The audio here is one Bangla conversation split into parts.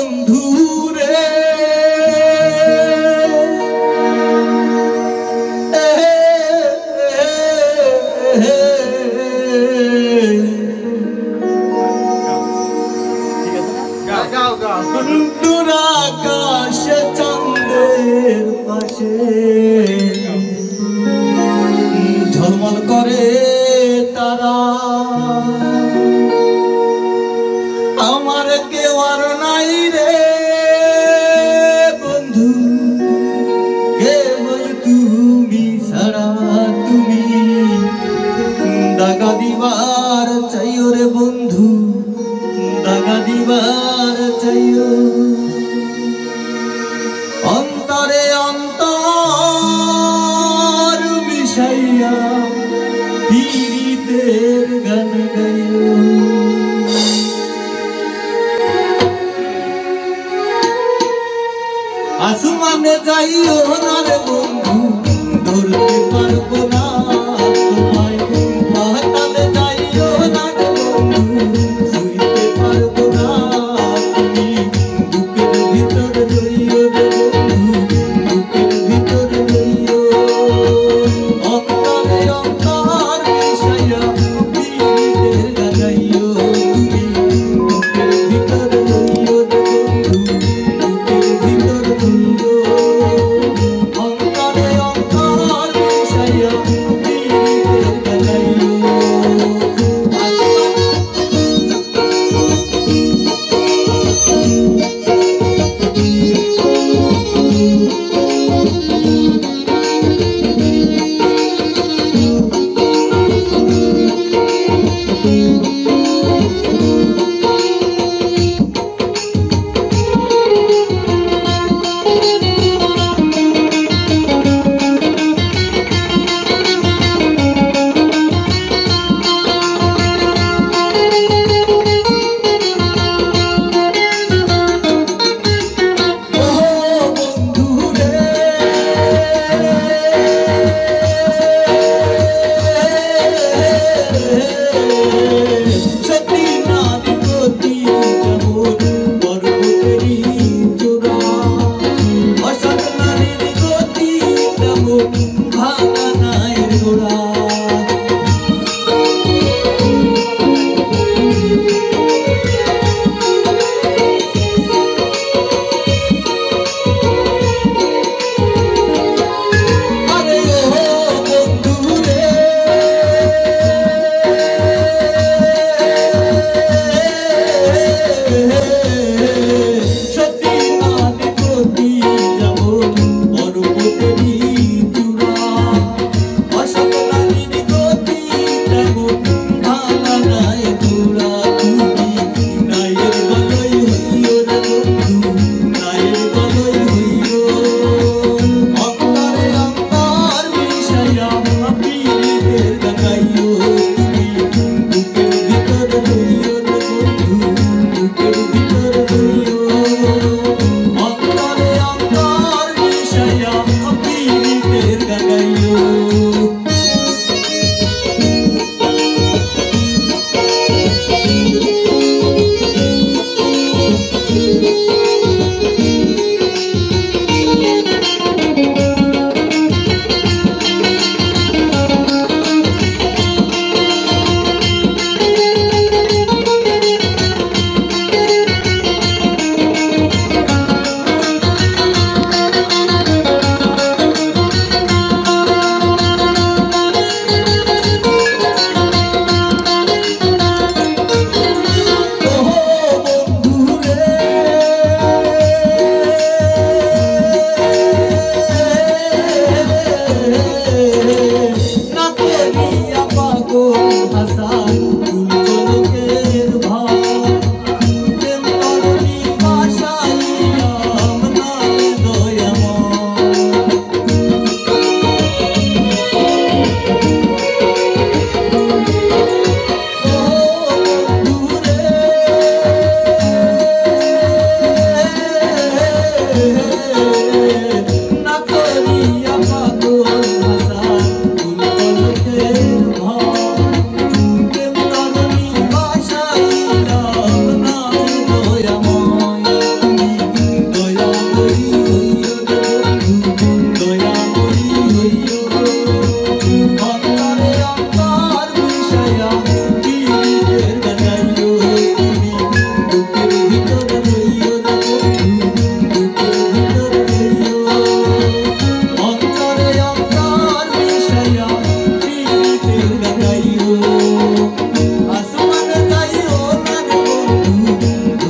বন্ধু রে দূর আকাশে চাঁদের পাশে ঝলমল করে তারা আমার কেউ আর নাই রে বন্ধু কেবল তুমি ছাড়া তুমি দাগা দিবার চাইও রে বন্ধু দাগা দিবার চাইও অন্তরে অন্তর মিশাইয়া পীড়িতের গান গাইও আসমানে যাইও না রে বন্ধু ধরতে পারবো না তোমায় পাতালে যাইও না রে বন্ধু ছুঁইতে পারবো না তুমি বুকের ভিতর রইও রে বন্ধু বুকের ভিতর রইও অন্তরে অন্তর মিশাইয়া পীড়িতের গান গাইও তুমি বুকের ভিতর রইও রে বন্ধু বুকের ভিতর রইও অন্তরে অন্তর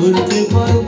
ধরতে পারবো